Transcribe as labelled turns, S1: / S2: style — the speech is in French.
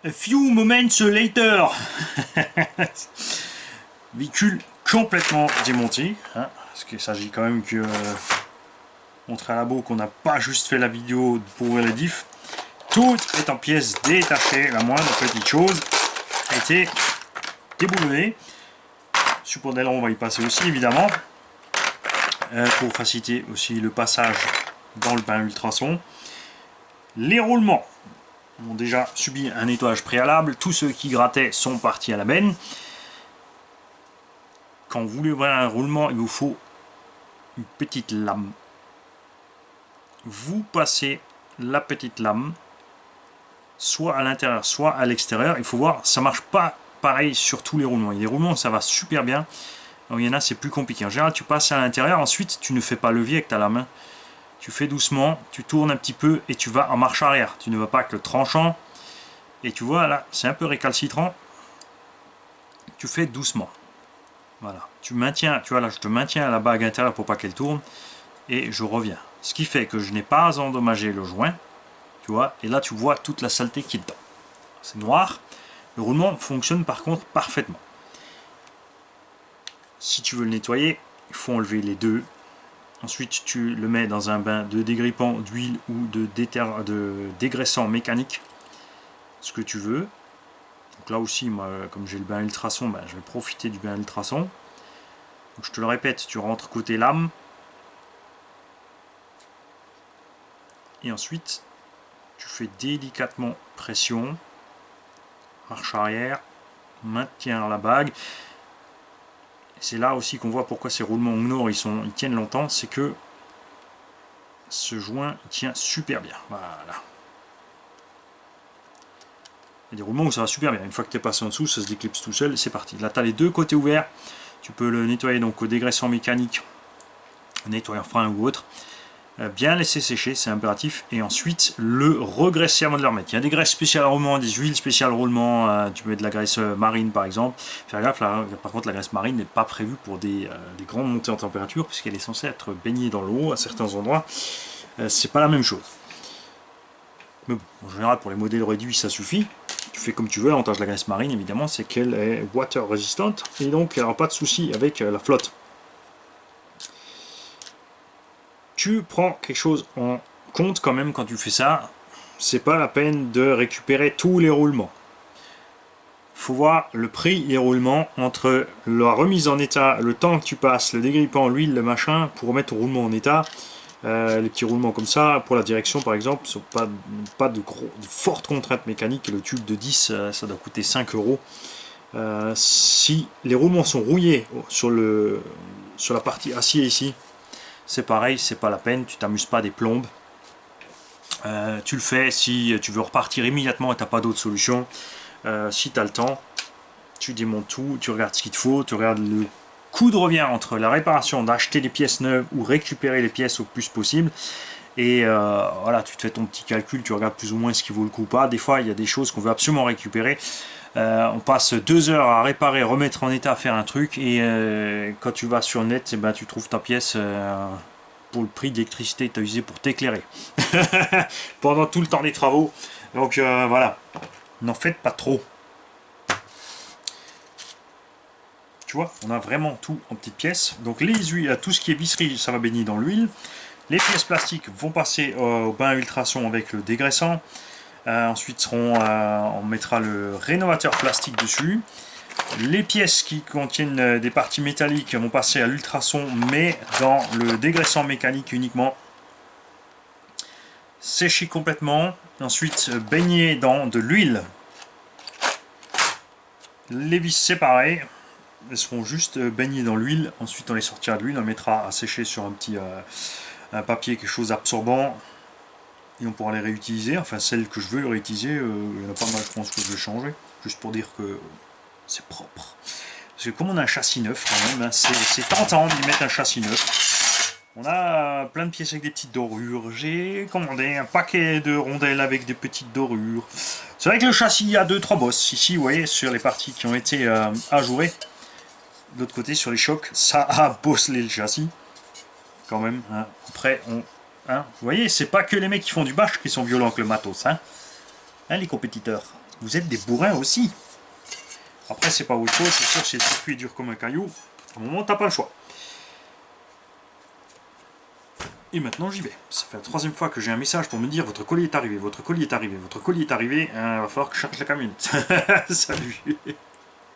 S1: A few moments later. Véhicule complètement démonté, hein, parce qu'il s'agit quand même que montrer à la boue qu'on n'a pas juste fait la vidéo pour ouvrir les diffs. Tout est en pièces détachées, la moindre petite chose a été déboulonnée. Support d'aileron, on va y passer aussi évidemment, pour faciliter aussi le passage dans le bain ultrason. Les roulements ont déjà subi un nettoyage préalable, tous ceux qui grattaient sont partis à la benne. Quand vous voulez ouvrir un roulement, il vous faut une petite lame. Vous passez la petite lame soit à l'intérieur, soit à l'extérieur. Il faut voir, ça marche pas pareil sur tous les roulements. Il y a des roulements où ça va super bien. Alors, il y en a, c'est plus compliqué. En général, tu passes à l'intérieur. Ensuite, tu ne fais pas levier avec ta lame. Tu fais doucement, tu tournes un petit peu et tu vas en marche arrière. Tu ne vas pas avec le tranchant. Et tu vois, là, c'est un peu récalcitrant. Tu fais doucement. Voilà. Tu maintiens, tu vois, là, je te maintiens la bague intérieure pour pas qu'elle tourne. Et je reviens. Ce qui fait que je n'ai pas endommagé le joint. Tu vois, et là, tu vois toute la saleté qui est dedans. C'est noir. Le roulement fonctionne par contre parfaitement. Si tu veux le nettoyer, il faut enlever les deux. Ensuite, tu le mets dans un bain de dégrippant d'huile ou de dégraissant mécanique, ce que tu veux. Donc là aussi, moi, comme j'ai le bain ultrason, ben, je vais profiter du bain ultrason. Donc je te le répète, tu rentres côté lame. Et ensuite, tu fais délicatement pression. Marche arrière. Maintiens la bague. C'est là aussi qu'on voit pourquoi ces roulements Uno ils tiennent longtemps, c'est que ce joint il tient super bien. Voilà. Il y a des roulements où ça va super bien. Une fois que tu es passé en dessous, ça se déclipse tout seul, c'est parti. Là, tu as les deux côtés ouverts. Tu peux le nettoyer donc au dégraissant mécanique, nettoyant frein ou autre. Bien laisser sécher, c'est impératif. Et ensuite, le regraisser avant de le remettre. Il y a des graisses spéciales roulement, des huiles spéciales roulement. Tu peux mettre de la graisse marine par exemple. Faire gaffe, là, par contre, la graisse marine n'est pas prévue pour des grandes montées en température, puisqu'elle est censée être baignée dans l'eau à certains endroits. C'est pas la même chose. Mais bon, en général, pour les modèles réduits, ça suffit. Tu fais comme tu veux. L'avantage de la graisse marine, évidemment, c'est qu'elle est water résistante. Et donc, elle n'aura pas de souci avec la flotte. Tu prends quelque chose en compte quand même quand tu fais ça. C'est pas la peine de récupérer tous les roulements. Faut voir le prix des roulements entre la remise en état, le temps que tu passes, le dégrippant, l'huile, le machin, pour remettre ton roulement en état. Les petits roulements comme ça, pour la direction par exemple, sont pas de fortes contraintes mécaniques. Le tube de 10, ça doit coûter 5 euros. Si les roulements sont rouillés sur la partie acier ici, c'est pareil, c'est pas la peine, tu t'amuses pas des plombes. Tu le fais si tu veux repartir immédiatement et tu n'as pas d'autre solution. Si tu as le temps, tu démontes tout, tu regardes ce qu'il te faut, tu regardes le coût de revient entre la réparation, d'acheter des pièces neuves ou récupérer les pièces au plus possible. Et voilà, tu te fais ton petit calcul, tu regardes plus ou moins ce qui vaut le coup ou pas. Des fois, il y a des choses qu'on veut absolument récupérer. On passe 2 heures à réparer, remettre en état, faire un truc, et quand tu vas sur le net, ben, tu trouves ta pièce pour le prix d'électricité que tu as usé pour t'éclairer pendant tout le temps des travaux. Donc voilà, n'en faites pas trop. Tu vois, on a vraiment tout en petites pièces. Donc les huiles, tout ce qui est visserie, ça va baigner dans l'huile. Les pièces plastiques vont passer au bain ultrason avec le dégraissant. Ensuite, on mettra le rénovateur plastique dessus. Les pièces qui contiennent des parties métalliques vont passer à l'ultrason, mais dans le dégraissant mécanique uniquement. Sécher complètement. Ensuite, baigner dans de l'huile. Les vis, c'est pareil. Elles seront juste baignées dans l'huile. Ensuite, on les sortira de l'huile. On mettra à sécher sur un petit un papier, quelque chose d'absorbant. Et on pourra les réutiliser. Enfin, celles que je veux réutiliser, il y en a pas mal, je pense, que je vais changer. Juste pour dire que c'est propre. Parce que comme on a un châssis neuf, quand même, hein, c'est tentant d'y mettre un châssis neuf. On a plein de pièces avec des petites dorures. J'ai commandé un paquet de rondelles avec des petites dorures. C'est vrai que le châssis a 2-3 bosses. Ici, vous voyez, sur les parties qui ont été ajourées. De l'autre côté, sur les chocs, ça a bosselé le châssis. Quand même. Hein. Après, hein, vous voyez, c'est pas que les mecs qui font du bâche qui sont violents que le matos. Hein, les compétiteurs. vous êtes des bourrins aussi. Après, c'est pas où il faut, c'est sûr, si le circuit est dur comme un caillou, à un moment, t'as pas le choix. Et maintenant, j'y vais. Ça fait la 3e fois que j'ai un message pour me dire votre colis est arrivé, votre colis est arrivé, votre colis est arrivé. Il va falloir que je cherche la camionnette. Salut.